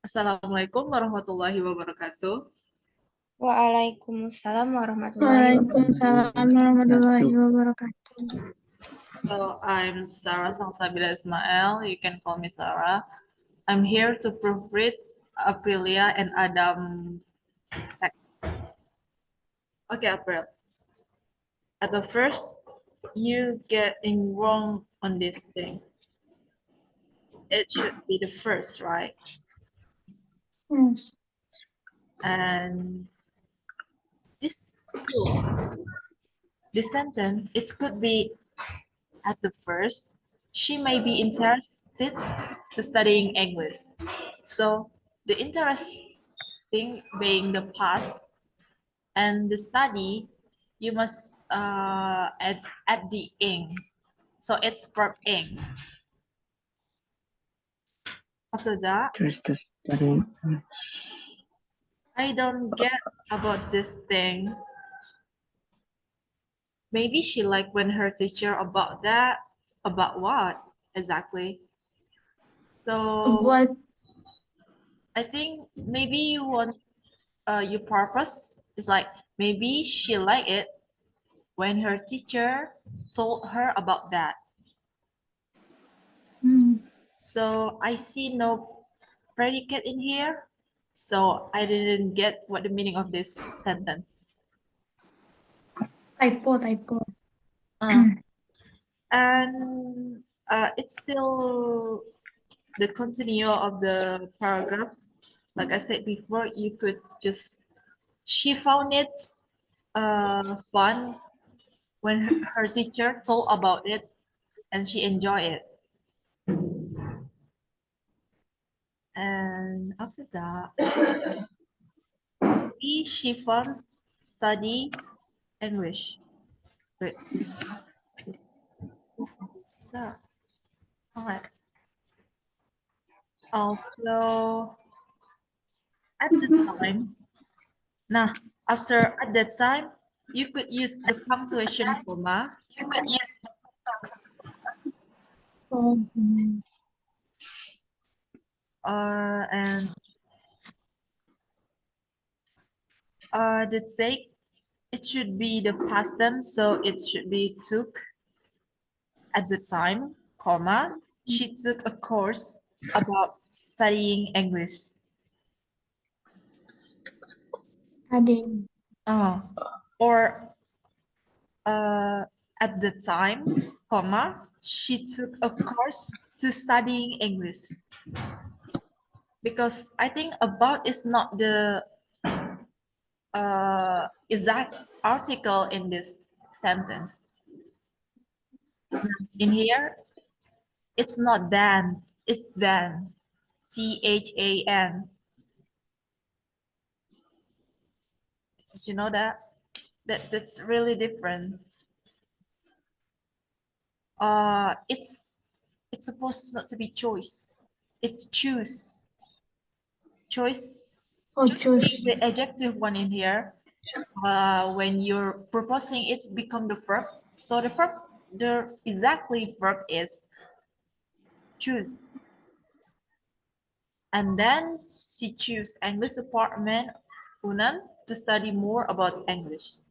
Assalamualaikum warahmatullahi wabarakatuh. Waalaikumsalam warahmatullahi wabarakatuh. Waalaikumsalam warahmatullahi wabarakatuh. So I'm Sarah Sangsabila Ismail. You can call me Sarah. I'm here to proofread Aprilia and Adam text. Okay, April. At the first, you getting wrong on this thing. It should be the first, right? Yes. And this school, this sentence, it could be at the first. She may be interested to studying English. So the interesting being the past and the study, you must add the ing. So it's verb ing. After that, Just to study. I don't get about this thing. Maybe she like when her teacher about that. About what exactly? So What? I think maybe you want your purpose is like maybe she like it when her teacher told her about that. So I see no predicate in here. So I didn't get what the meaning of this sentence. Typo. And it's still the continue of the paragraph. Like I said before, you could just, she found it fun when her teacher told about it and she enjoyed it. And after that, she first study English. Wait. So, all right. Also, at the time, nah, after at that time, you could use the punctuation comma. And the take, it should be the past tense, so it should be took at the time, comma. She took a course about studying English. Adding. Or at the time, comma, she took a course to studying English. Because I think about is not the exact article in this sentence. In here, it's not than, it's than. THAN. Did you know that? That's really different. It's supposed not to be choice. It's choose. Choice. Choose. The adjective one in here. When you're proposing it, become the verb. So the verb, the exactly verb is choose. And then she choose English department, UNAND, to study more about English.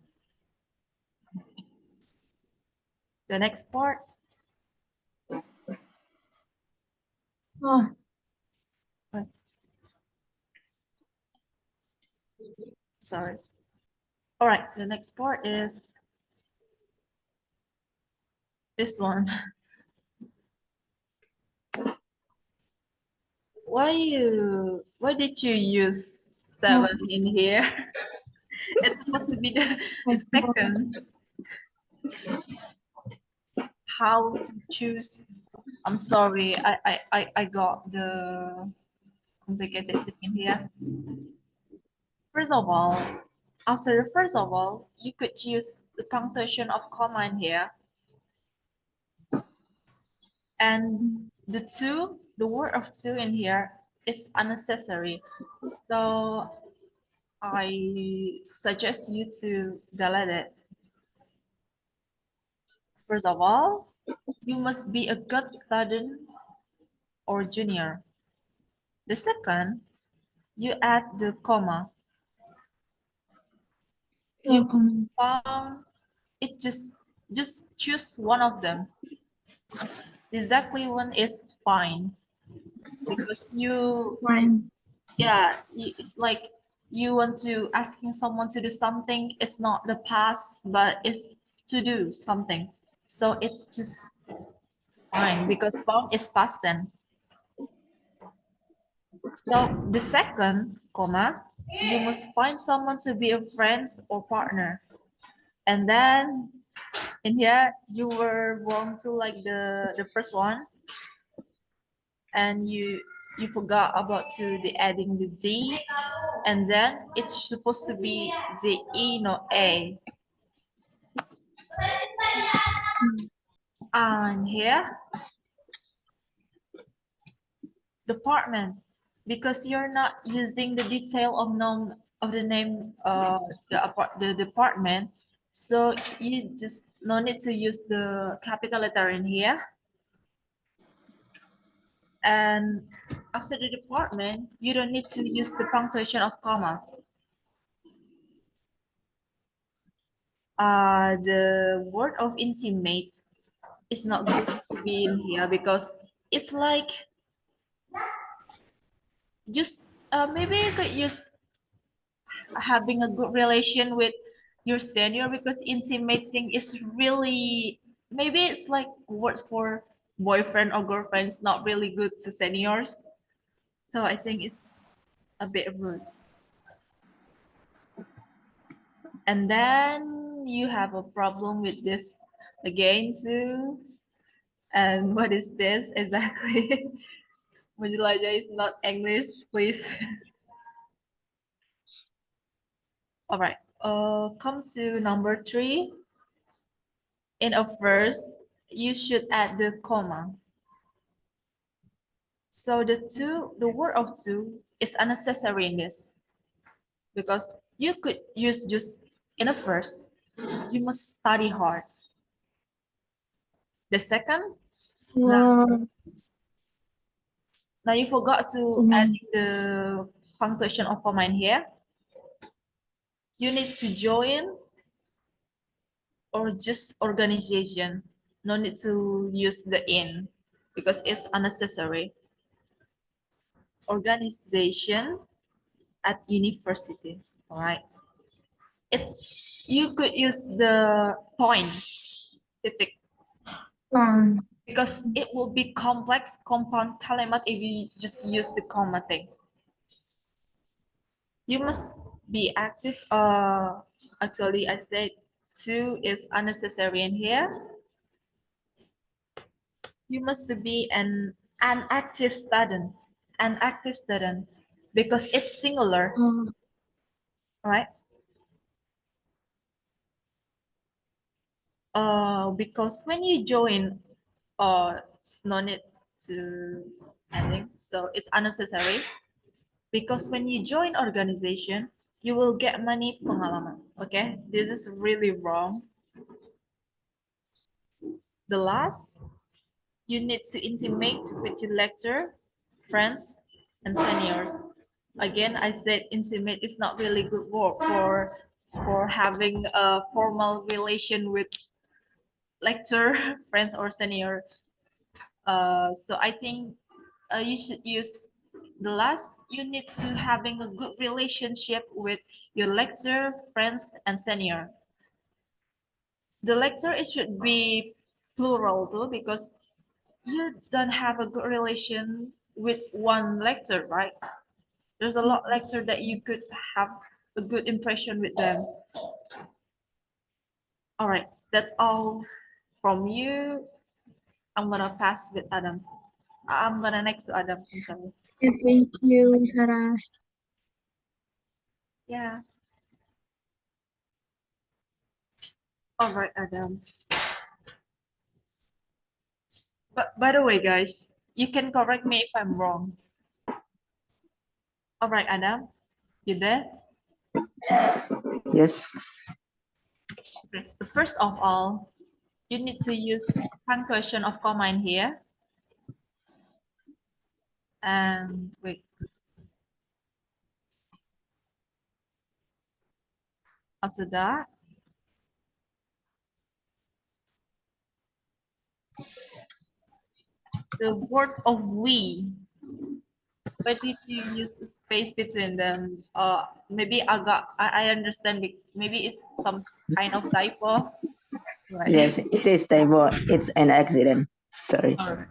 The next part. Sorry. All right, the next part is this one. Why did you use 7 in here? It's supposed to be the second. How to choose? I'm sorry, I got the complicated thing in here. First of all, after the first of all, you could use the punctuation of comma in here. And the word of two in here is unnecessary. So I suggest you to delete it. First of all, you must be a good student or junior. The second, you add the comma. You Welcome. found it, just choose one of them. Exactly one is fine because you, Fine. yeah, it's like you want to asking someone to do something. It's not the past, but it's to do something. So it just fine because found is past then. So the second comma, you must find someone to be a friend or partner. And then in here you were wrong to like the first one, and you forgot about to the adding the D, and then it's supposed to be the E, not A. And here department, because you're not using the detail of the name the department, so you just no need to use the capital letter in here. And after the department, you don't need to use the punctuation of comma. The word of intimate is not good to be in here because it's like just maybe you could use having a good relation with your senior, because intimating is really, maybe it's like word for boyfriend or girlfriend. It's not really good to seniors, so I think it's a bit rude. And then you have a problem with this again too. And what is this exactly? Modulaja is not English, please. All right. Come to number 3. In a verse, you should add the comma. So the word of to is unnecessary in this, because you could use just in a verse. You must study hard. The second, now, Wow. now you forgot to add Comment. the punctuation of comma in here. You need to join or just organization. No need to use the in because it's unnecessary. Organization at university. All right. It, you could use the point titik, Fine. because it will be complex compound kalimat if you just use the comma thing. You must be active. Actually, I said to is unnecessary in here. You must be an active student, an active student, because it's singular, Uh, right? Because when you join, it's no need to ending, so it's unnecessary. Because when you join organization, you will get money pengalaman. Okay, this is really wrong. The last, you need to intimate with your lecturer, friends, and seniors. Again, I said intimate is not really good word for having a formal relation with lecturer, friends, or senior. So I think you should use the last. You need to having a good relationship with your lecturer, friends, and senior. The lecturer, it should be plural too, because you don't have a good relation with one lecturer, right? There's a lot lecturer that you could have a good impression with them. All right, that's all from you. I'm gonna pass with Adam. I'm gonna next to Adam. I'm sorry. thank you, Sarah. Yeah. All right, Adam. But by the way, guys, you can correct me if I'm wrong. All right, Adam, you there? Yes. Okay. First of all, you need to use punctuation of comma in here. And wait. After that, the word of we. Why did you use a space between them? Maybe I understand. Maybe it's some kind of typo, right? Yes, it is typo. It's an accident. Sorry. Alright.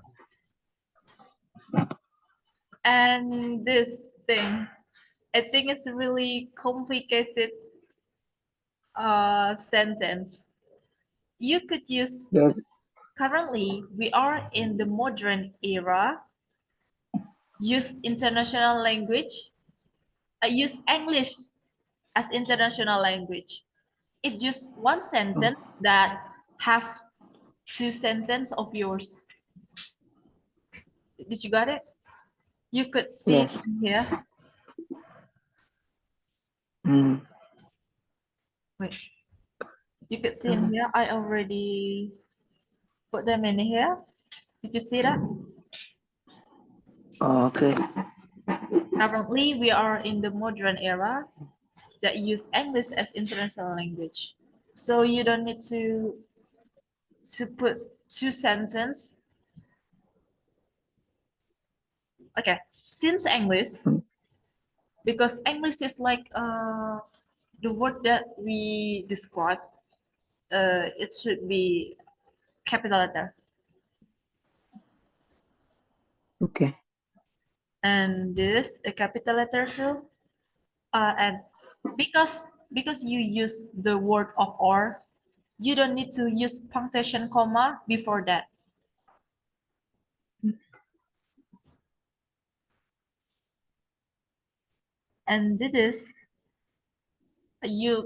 And this thing, I think it's a really complicated sentence. You could use Yeah. currently we are in the modern era. Use international language. Use English as international language. It's just one sentence that have two sentences of yours. Did you got it? You could see it Yes. here. Mm. Wait. You could see in here. I already put them in here. Did you see that? Okay. Currently, we are in the modern era that use English as international language. So you don't need to put two sentences. Okay, since English, because English is like the word that we describe, it should be capital letter. Okay. And this a capital letter too. And because you use the word of or, you don't need to use punctuation comma before that. And this is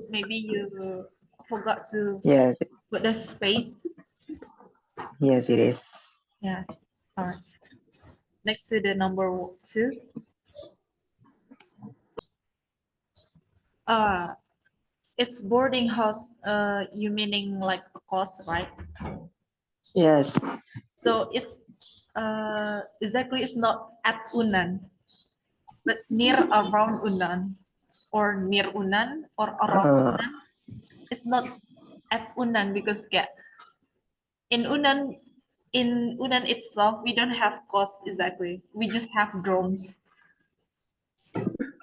maybe you forgot to Yes. put the space. Yes, it is. Yeah. All right. Next to the number 2. It's boarding house. You meaning like a course, right? Yes. So it's exactly it's not at UNAND, but near around UNAND or near UNAND or around Uh, UNAND. It's not at UNAND because in UNAND in UNAND itself we don't have course exactly. We just have drones.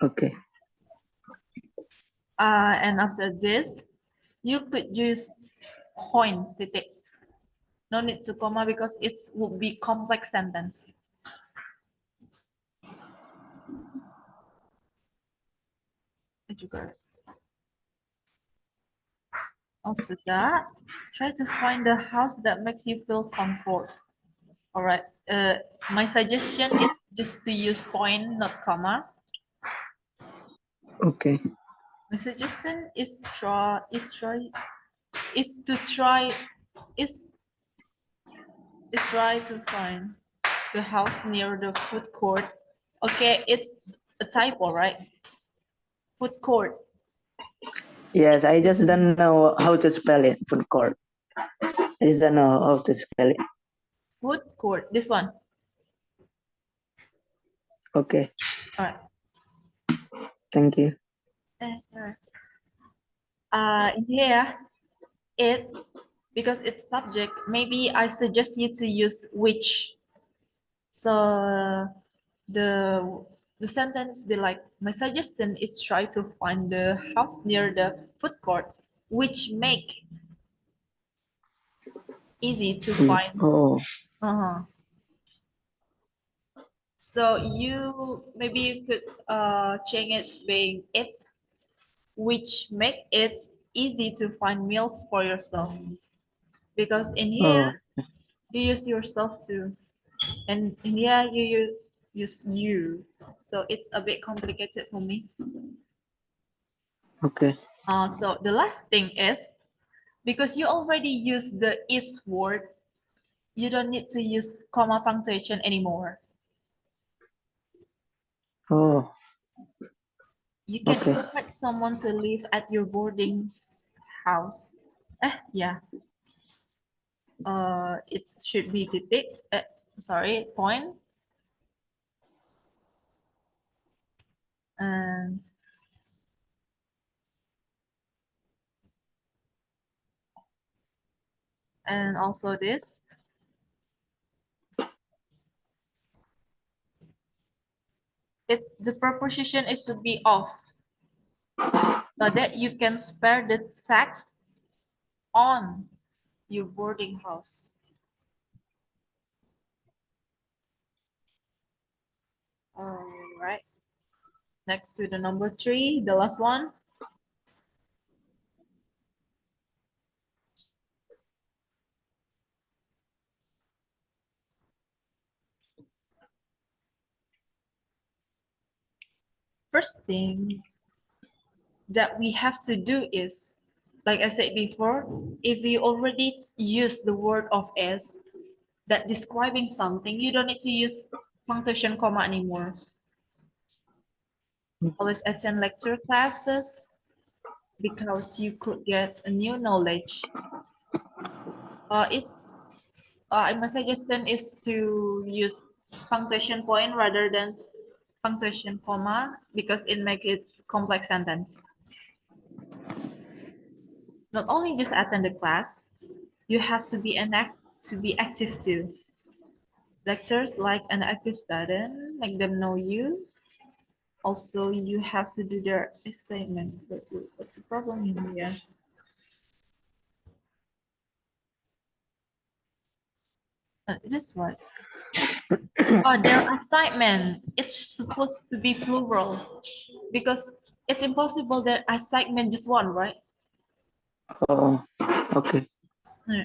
okay. And after this, you could use point titik. No need to comma because it would be complex sentence. Juga. After that, try to find the house that makes you feel comfort. All right. My suggestion is just to use point, not comma. Okay. My suggestion is to try is try to find the house near the food court. Okay, it's a typo, right? Food court. Yes, I just don't know how to spell it. Food court. I just don't know how to spell it. Food court. This one. Okay. All right. Thank you. Here it because it's subject. Maybe I suggest you to use which. So the sentence be like, my suggestion is try to find the house near the food court, which make easy to find. Oh. So maybe you could change it being it, which make it easy to find meals for yourself. Because in Oh. here you use yourself too, and in here you use you. So it's a bit complicated for me. Okay. So the last thing is, because you already use the is word, you don't need to use comma punctuation anymore. Oh. You can Okay. invite someone to live at your boarding house. Yeah. It should be titik. Sorry, point. And And also this. The preposition is to be off, so that you can spare the text on your boarding house. All right. Next to the number 3, the last one. First thing that we have to do is, like I said before, if you already use the word of s that describing something, you don't need to use punctuation comma anymore. Always attend lecture classes because you could get a new knowledge. My suggestion is to use punctuation point rather than punctuation comma because it makes it complex sentence. Not only just attend the class, you have to be active too. Lectures like an active student, make them know you. Also, you have to do their assignment. What's the problem in here? This one. Their assignment. It's supposed to be plural because it's impossible that assignment just one, right? Oh, okay. Yeah.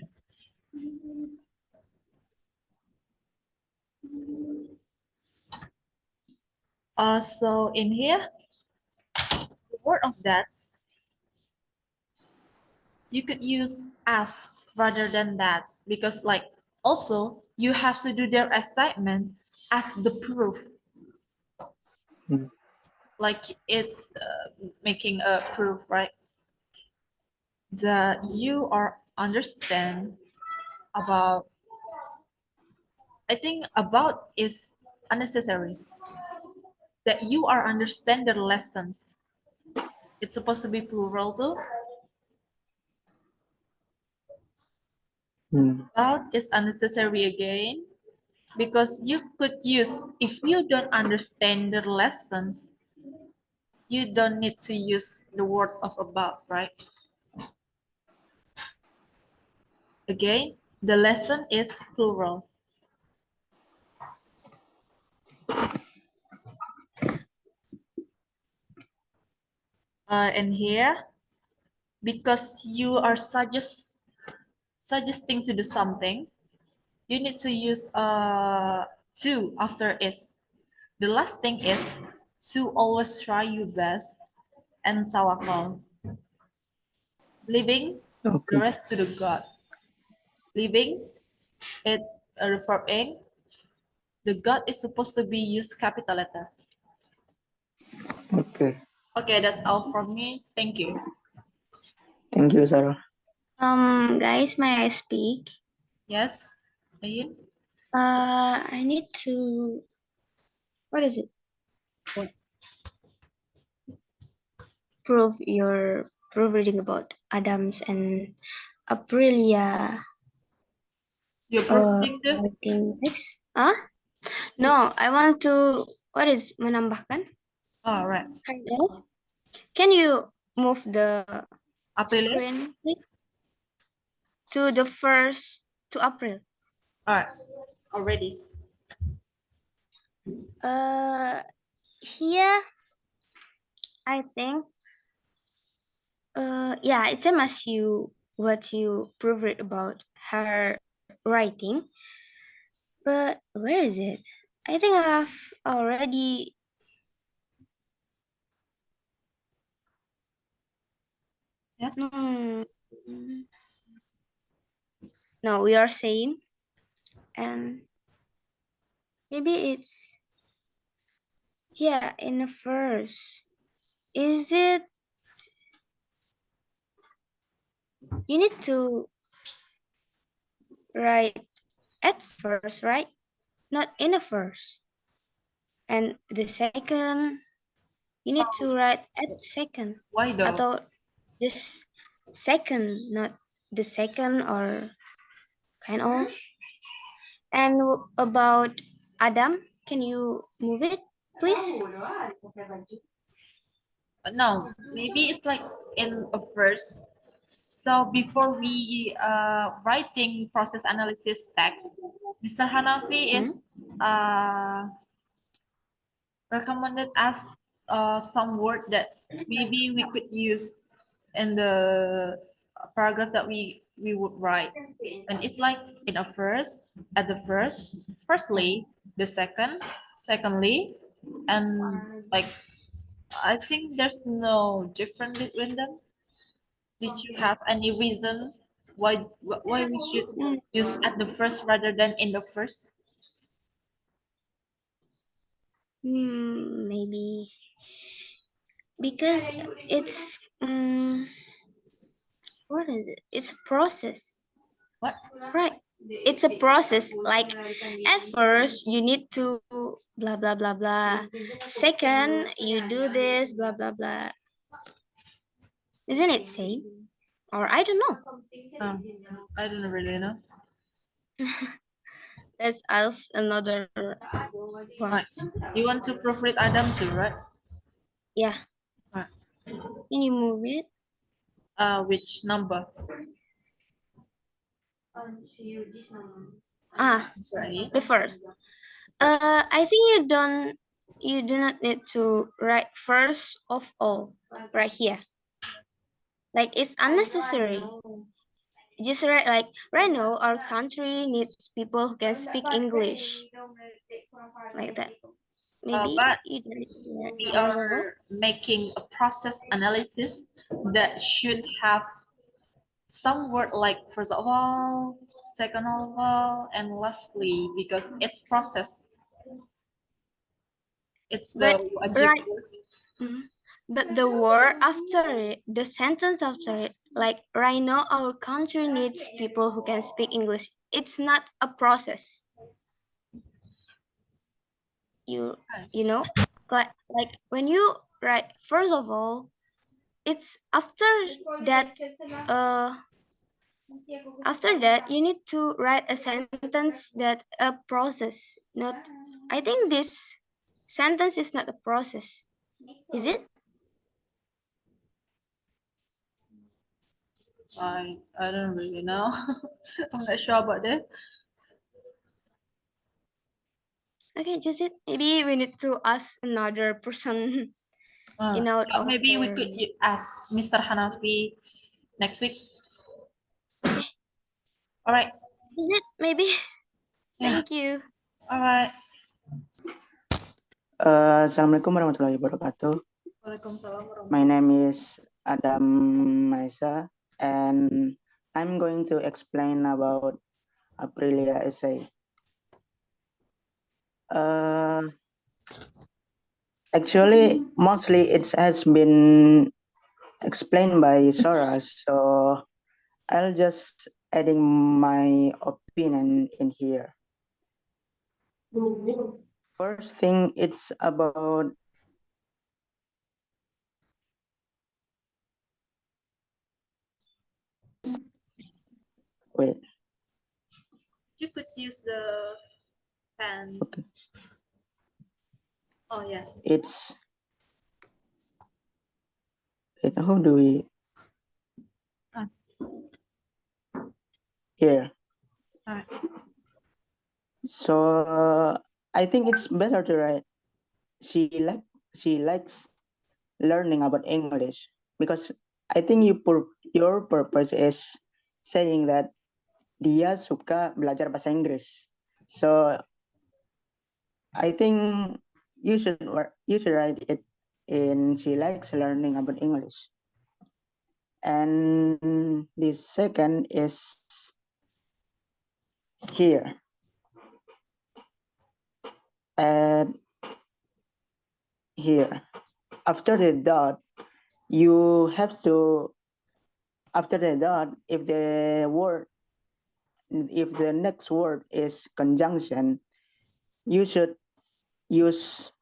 So in here, the word of that, you could use as rather than that because like also you have to do their assignment as the proof. Hmm. Like it's making a proof, right? That you are understand about. I think about is unnecessary. That you are understand the lessons. It's supposed to be plural too. Hmm. About is unnecessary again because you could use if you don't understand the lessons, you don't need to use the word of about, right? Again, the lesson is plural. And here, because you are suggesting to do something, you need to use to after is. The last thing is to always try your best and tawakal. Leaving the Okay. rest to the God. Leaving it a verb ing. The God is supposed to be used capital letter. Okay. Okay, that's all from me. Thank you. Thank you, Sarah. Guys, may I speak? Yes, Ayin? I need to, what is it? What? Prove your proofreading about Adams and Aprilia. You're proofreading too? Writing text. Huh? No, I want to, what is menambahkan? All right. Kind of. Can you move the Aprilia? screen please? To the first, to April. All right. Already. Here, I think, yeah, it's same as you, what you proofread about her writing. But where is it? I think I've already. Yes. No, we are same, and maybe it's yeah in the first. Is it? You need to write at first, right? Not in the first. And the second, you need to write at second. Why though? Atau this second, not the second or kind of. And about Adam, can you move it, please? No, maybe it's like in a first. So before we writing process analysis text, Mr. Hanafi is recommended us some word that maybe we could use in the paragraph that we would write, and it's like in a first, at the first, firstly, the second, secondly, and like I think there's no difference between them. Did you have any reasons why we should use at the first rather than in the first? Maybe because it's what is it? It's a process, What? right? It's a process. Like at first you need to blah blah blah blah. Second you do this blah blah blah. Isn't it same? Or I don't know. I don't really know. Let's ask another one. Right. You want to proofread Adam too, right? Yeah. Right. Can you move it? Which number? Right. The first. I think you do not need to write first of all right here. Like it's unnecessary. Just write like right now our country needs people who can speak English. Like that. Maybe But you don't need to write we first of all. are making a process analysis that should have some word like first of all, second of all, and lastly, because it's process. It's the But wajib right. word. But the word after it, the sentence after it, like right now our country needs people who can speak English. It's not a process. You know, like when you write first of all, it's after that you need to write a sentence that a process. Not I think this sentence is not a process. Is it? I don't really know. I'm not sure about this. Okay, just it. Maybe we need to ask another person in out of Maybe we our... could ask Mr. Hanafi next week. All right. Is it? Maybe. Yeah. Thank you. All right. Assalamualaikum warahmatullahi wabarakatuh. Waalaikumsalam. My name is Adam Maisa, and I'm going to explain about Aprilia essay. Actually, mostly it has been explained by Sora, so I'll just adding my opinion in here. First thing, it's about wait. You could use the pen. Okay. Oh yeah. It's how do we here? Alright. So I think it's better to write. She likes learning about English because I think your purpose is saying that dia suka belajar bahasa Inggris. So I think you should write it in she likes learning about English. And the second is here. And here. After the dot, you have to, after the dot, if the next word is conjunction, you should use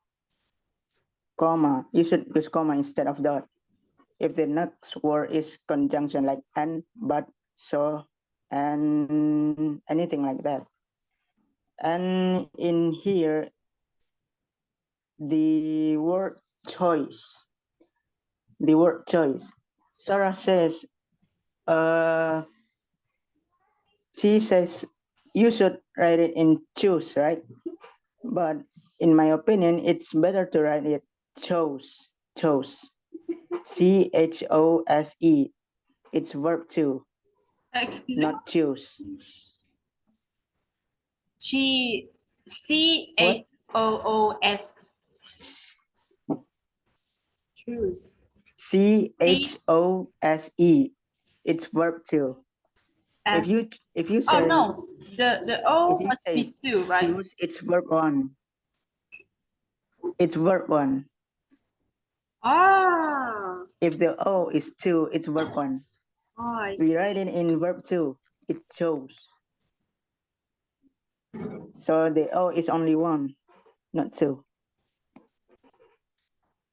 comma. You should use comma instead of dot. If the next word is conjunction like and, but, so, and anything like that. And in here, the word choice. The word choice. Sarah says, she says you should write it in choose, right? But in my opinion, it's better to write it chose. Chose. CHOSE. It's verb two, Excuse me. not choose. What? CHOOS. Choose. CHOSE. It's verb two. If S. you Oh say no, the O if you must say be two, right? choose, it's verb one. It's verb one. Ah. If the O is two, it's verb one. Oh, I We see. write it in verb two. It chose. So the O is only one, not two.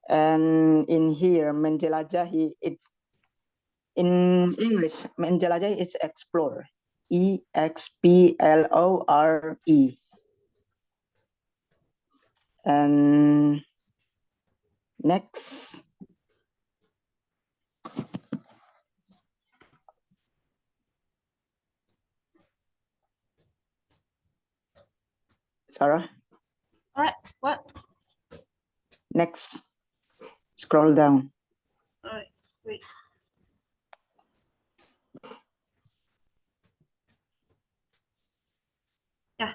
And in here, menjelajahi, it's in English, menjelajahi is explore. EXPLORE. And next, Sarah, All right. What? next, scroll down. All right. Wait. Yeah.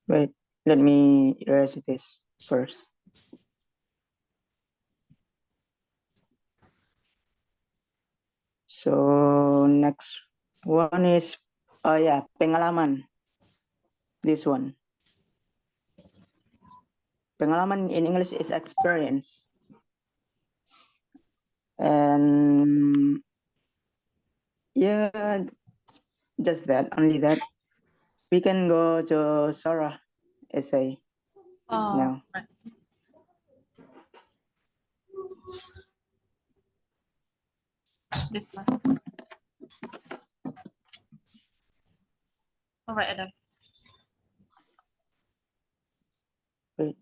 Wait, let me erase this first. So next one is, oh yeah, pengalaman. This one. Pengalaman in English is experience. And yeah, just that, only that. We can go to Sarah essay now. Right. This one. All right, Adam. Wait.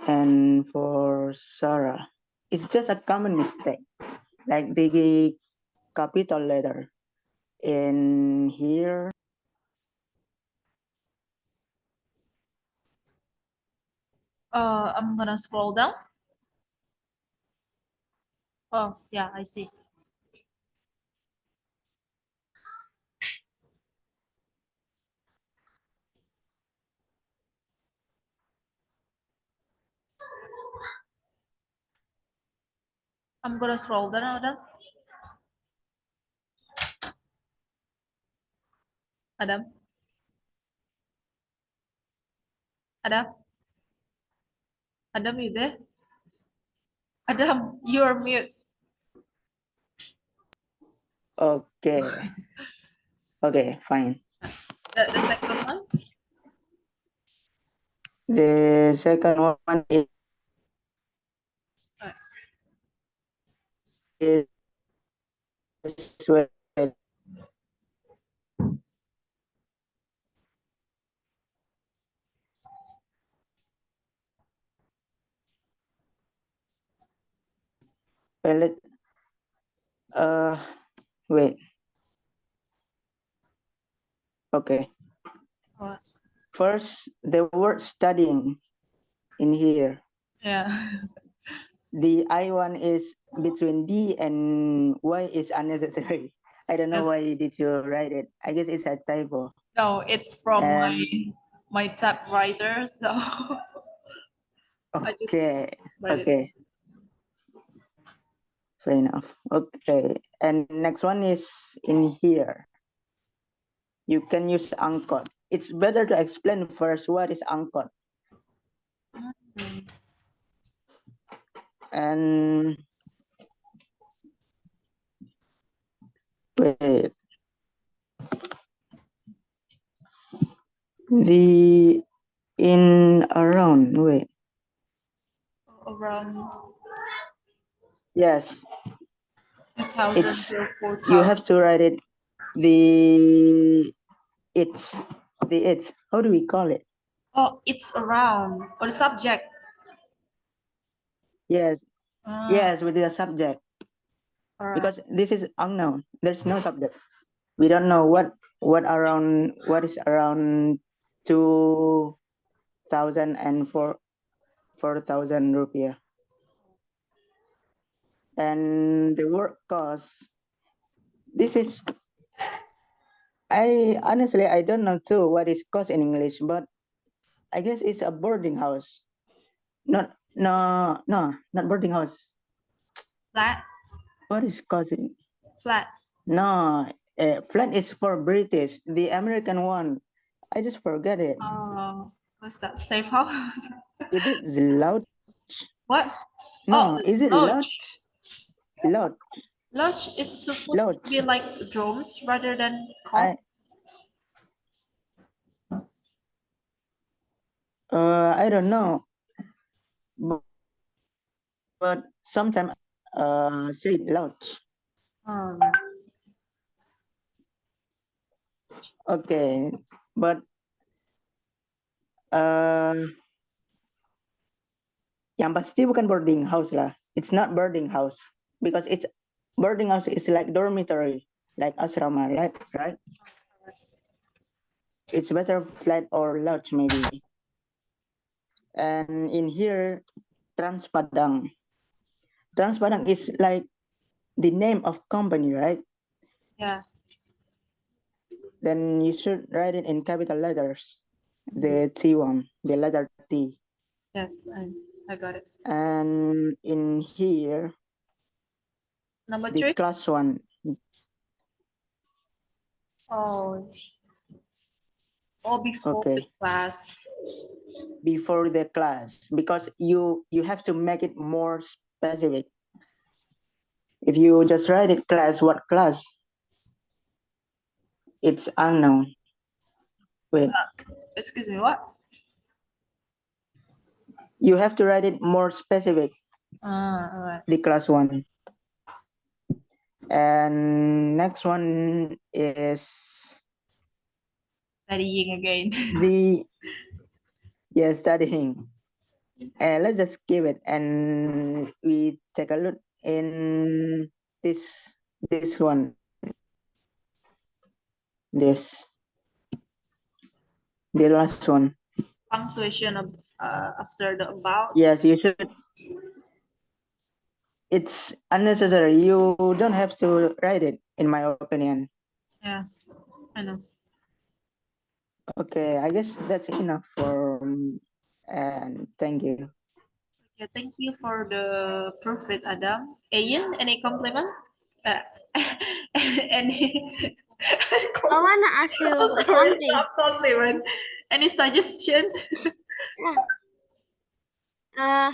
And for Sarah, it's just a common mistake, like the capital letter in here. I'm gonna scroll down. Oh, yeah, I see. I'm gonna scroll down, Adam. Adam. Adam. Adam, you there? Adam, you're mute. Okay. Okay, fine. The second one. The second one is wait, let wait. Okay. What? First, the word studying in here. Yeah. The I one is between D and Y is unnecessary. I don't know Yes. why did you write it. I guess it's a typo. No, it's from And my typewriter, so I just okay, write it. okay, fair enough. Okay, and next one is in here. You can use angkot. It's better to explain first what is angkot. Mm. And Wait. The in around. Wait. Around Yes. 2000 It's to you 4000. have to write it. The it's the it's. How do we call it? Oh, it's around. Or the subject. Yes. Ah, Yes, with the subject. all right. Because this is unknown. There's no subject. We don't know what is around 2,000 and 4,000 rupiah. And the work cost. This is I honestly I don't know too what is cost in English, but I guess it's a boarding house. Not not boarding house. Flat. What is cost in? Flat. No, flat is for British. The American one, I just forget it. What's that? Safe house? Is it loud? What? Oh, No, is it lodge. loud? Lodge, it's supposed to Lodge. be like drones rather than cost. I don't know, but sometimes say lodge. Um, Okay, but yang pasti bukan boarding house lah. It's not boarding house because it's boarding house is like dormitory, like asrama, right? It's better flat or lodge maybe. And in here, Trans Padang. Trans Padang is like the name of company, right? yeah. Then you should write it in capital letters. The T one, the letter T. Yes, I got it. And in here, Number the 3. class one. Oh. Or before the Okay, class. before the class, because you have to make it more specific. If you just write it class, what class? It's unknown. Wait, Excuse me, what? you have to write it more specific. All right. The class one. And next one is Studying again. the studying. And let's just give it and we take a look in this one. This the last one. Punctuation of, after the about. Yes, you should. It's unnecessary. You don't have to write it, in my opinion. Yeah, I know. Okay, I guess that's enough for me. And thank you. Okay, thank you for the proofread, Adam. Ian, any compliment? Any? I wanna ask you Oh, sorry, something. stop compliment. Any suggestion? Yeah.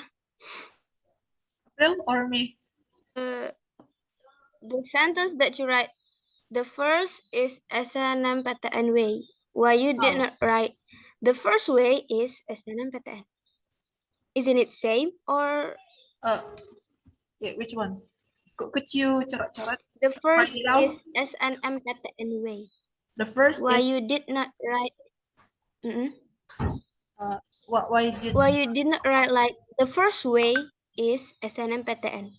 April or me? The sentence that you write, the first is SNMPTN way. Why you did Oh. not write the first way is SNMPTN? Isn't it same or Yeah, which one? Could you coret-coret? the first Martilao? is SNMPTN way? The first Why is you did not write? why did Why you did not write like the first way is SNMPTN?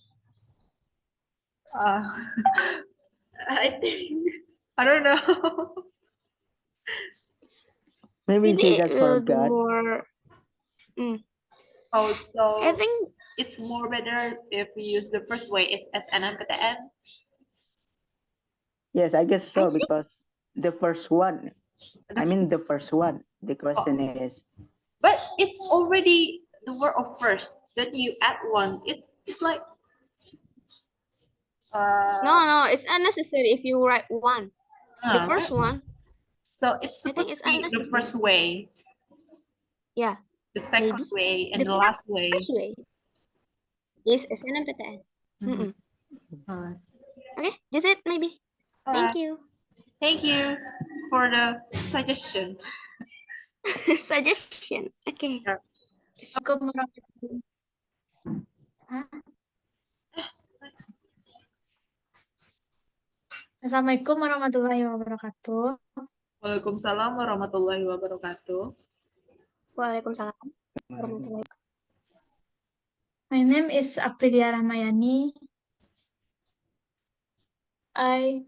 I think I don't know. Maybe Maybe they it just will be forgot. more. Oh, so I think it's more better if we use the first way is SNMPTN. Yes, I guess I so, think because the first one, The I mean the first one, the question is, But it's already the word of first. Then you add one. It's like no, it's unnecessary if you write one. The first right? one, So it's I think supposed it's to be the unnecessary. first way, Yeah, the second maybe way, and the the last way. first way is SNMPTN. Mhm. Alright. Okay, that's it maybe. Thank you. Thank you for the suggestion. Suggestion. Okay. Yeah. Assalamualaikum warahmatullahi. Hah? Assalamualaikum warahmatullahi wabarakatuh. Waalaikumsalam warahmatullahi wabarakatuh. Waalaikumsalam warahmatullahi. My name is Aprilia Ramayani. I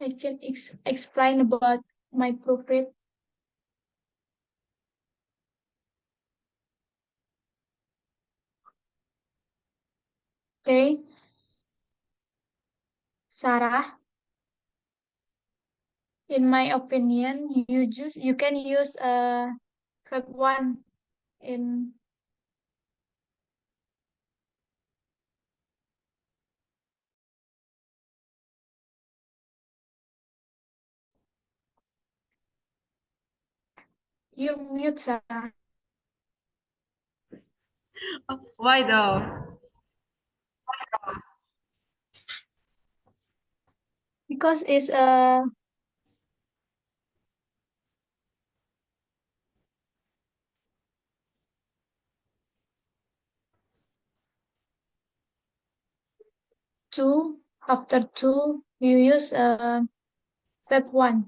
can explain about my proofread. Okay. Sarah, in my opinion, you can use Fab 1 in you mute Sarah Oh, why though? because it's two after two you use Fab 1.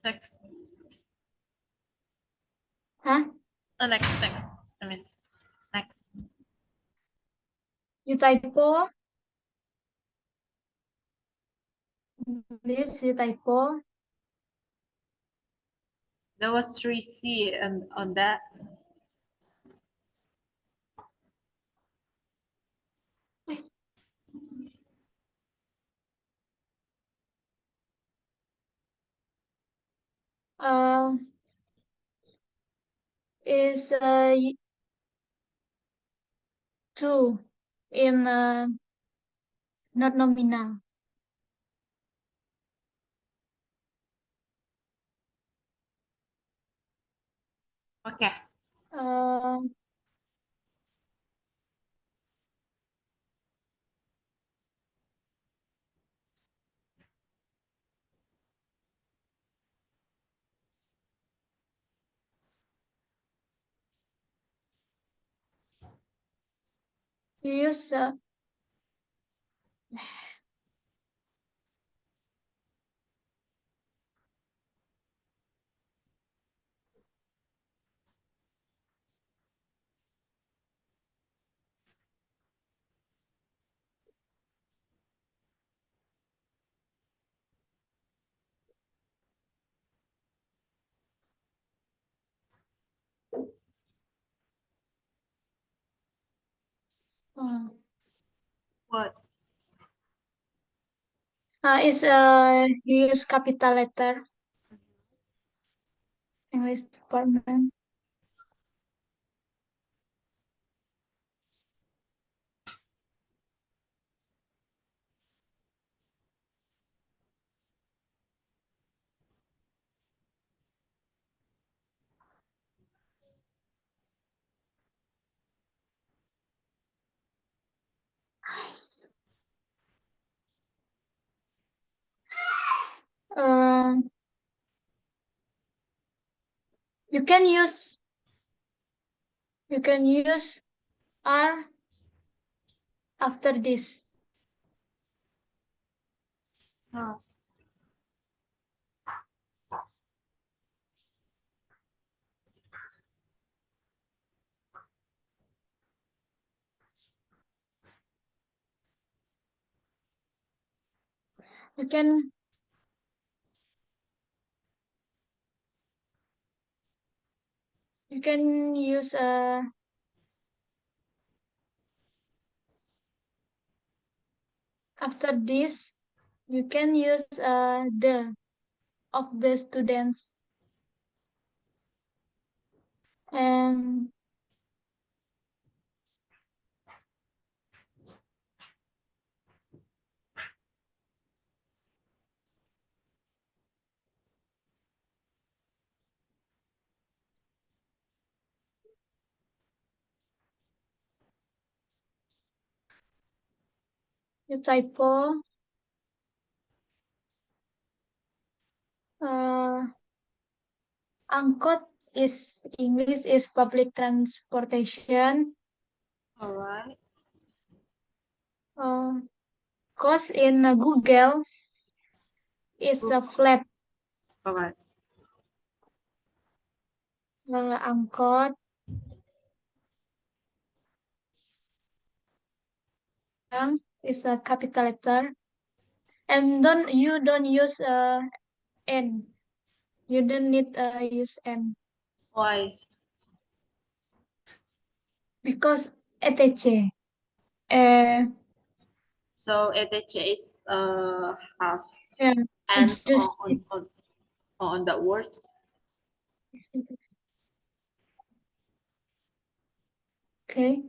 Next. Huh? Next. I mean, next. You typo. Please, you typo. There was 3C and on that. Is two in not nominal. Okay. You use What? is you use capital letter. English department. Um, you can use R after this. Oh. You can use after this. You can use the of the students and You typo. Angkot is English is public transportation. All right. Cost in Google is a flat. All right. Angkot is a capital letter. And you don't use N. You don't need use N. Why? Because etc. Uh, So ETC is half yeah, and just on that word. okay.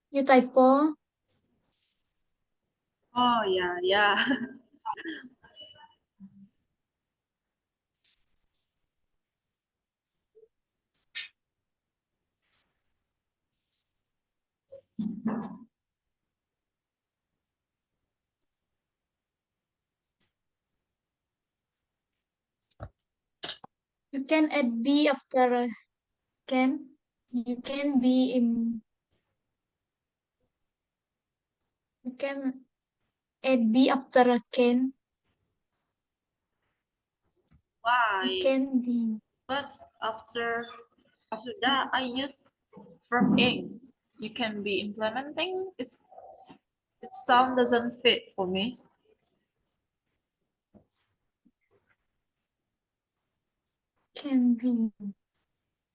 You typo. Oh yeah, yeah. You can add B after can. You can be in. You can add B after can. You Why? can be. But after that, I use from ing. You can be implementing. It sound doesn't fit for me. Can be.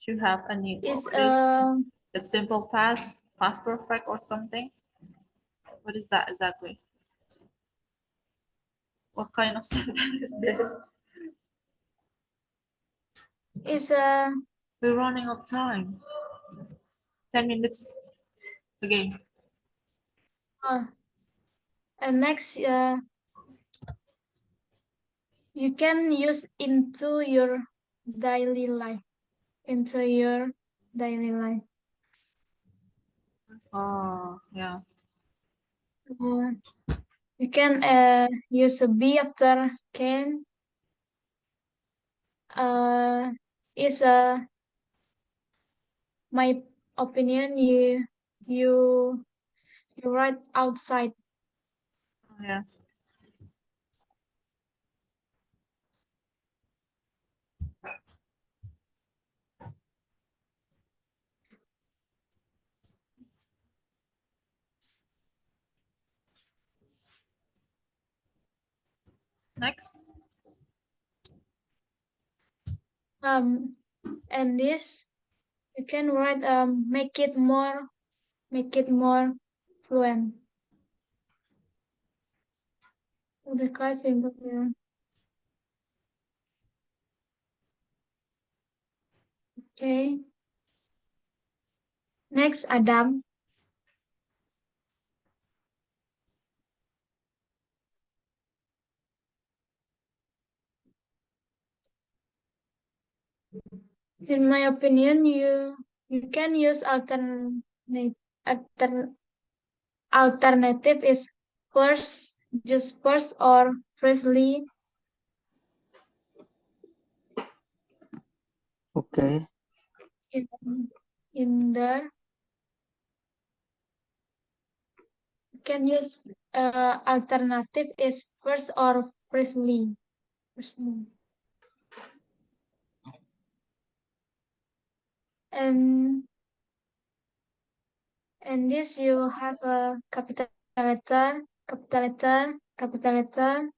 You have a new Is already. That simple past perfect or something. What is that exactly? What kind of sentence is this? is We're running out of time. 10 minutes again. and next you can use into your daily life. Into your daily life. Oh yeah. You can use a B after can. Is my opinion. You write outside. Yeah. Next. And this you can write make it more fluent. The class in the okay. Next, Adam. In my opinion, you can use alter, alternative is first, just first or firstly. Okay. In there, you can use alternative is first or firstly. Firstly. And this you have a capital letter, capital letter, capital letter.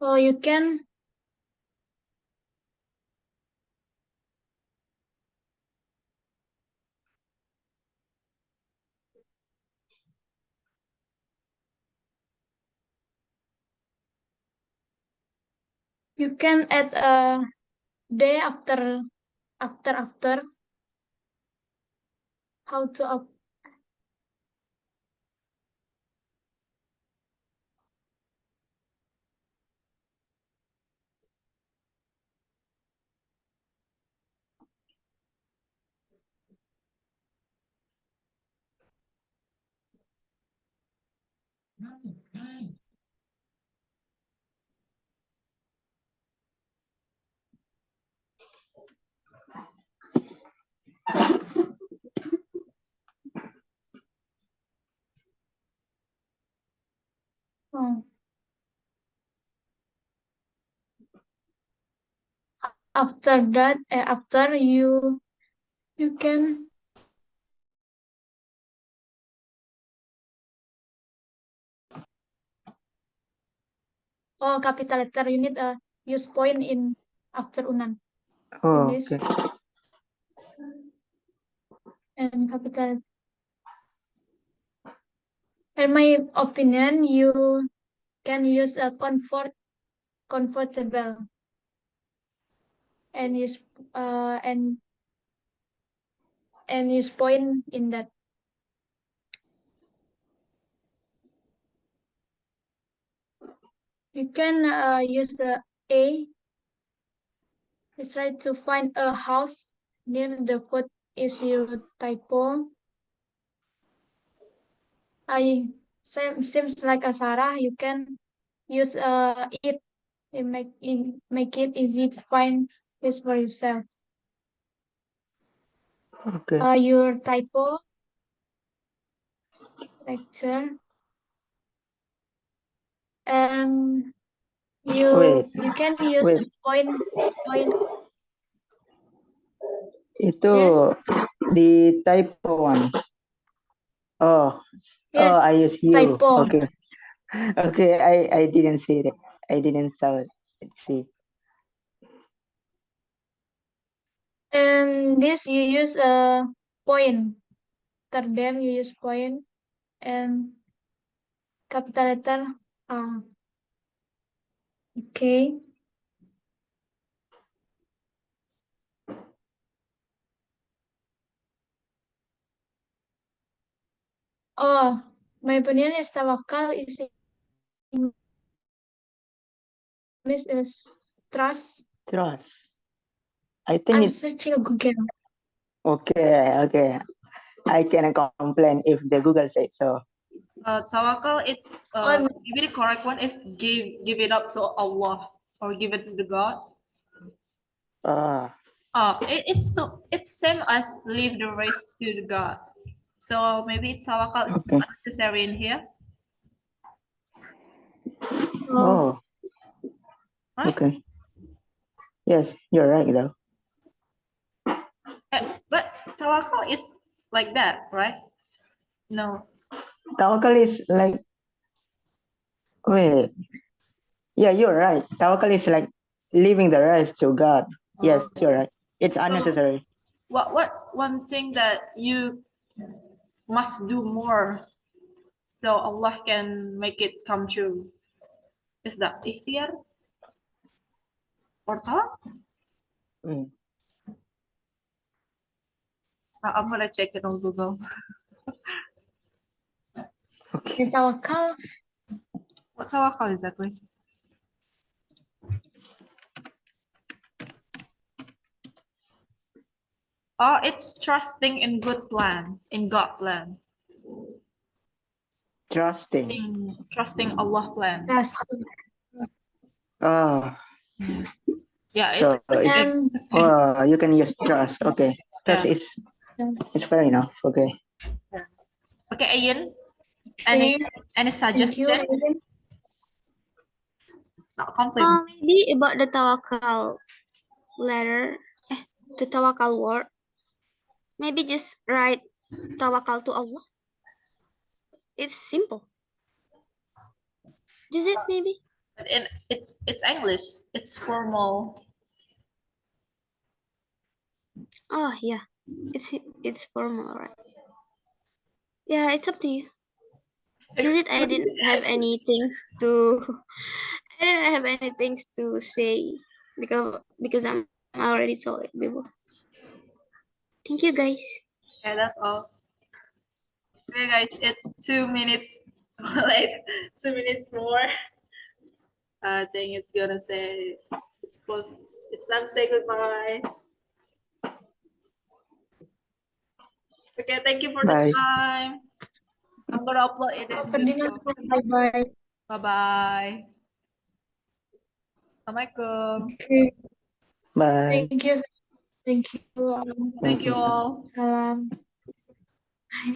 So you can add a day after. how to up. Oh. After that, after you can capital letter. You need a use point in after UNAND. Oh, English okay. and capital. In my opinion, you can use a comfortable and use and use point in that. You can use a. Let's try to find a house near the foot is your typo. Seems like a Sarah. You can use it and make it easy to find this for yourself. Okay. Your typo lecture and you can use Wait. point. Itu Yes. the typo one. Oh, Yes. I use you. Typo. Okay. Okay, I didn't see it. I didn't saw it. See. And this you use a point. After them you use point and capital letter A. Okay. Oh, my opinion is tawakal is English is trust. Trust. I think I'm it's searching Google. okay. I cannot complain if the Google said so. Tawakal, it's maybe the correct one is give it up to Allah or give it to the God. It's same as leave the rest to the God. So maybe tawakal is Okay. not necessary in here. Oh, Right? okay. Yes, you're right though. But tawakal is like that, right? No. Tawakal is like, wait. Yeah, you're right. Tawakal is like leaving the rest to God. Yes, you're right. It's So, unnecessary. What one thing that you must do more so Allah can make it come true? Is that ikhtiar or talak? Mm. I'm gonna check it on Google. Okay. Tawakal. What tawakal exactly? Oh, it's trusting in good plan, in God plan. Trusting Allah plan. Trust. Yeah, So you can use trust. Okay. Trust Yeah. is fair enough. Okay. Okay, Ian. Okay. Any suggestion? Not complete. Maybe about the tawakal letter, the tawakal word. Maybe just write tawakal to Allah. It's simple. Is it maybe? But it's English. It's formal. Oh yeah, it's formal, right? Yeah, it's up to you. Just it, I didn't have any things to. I didn't have any things to say because I'm already told it before. Thank you guys. Yeah, that's all. Okay, guys, it's 2 minutes late. 2 minutes more. I think it's gonna say it's time to say goodbye. Okay, thank you for the Bye. time. I'm gonna upload it in Ferdinand, YouTube. bye-bye. Bye-bye. Assalamualaikum. Okay. Bye. Thank you. Thank you. Thank you all. Salam.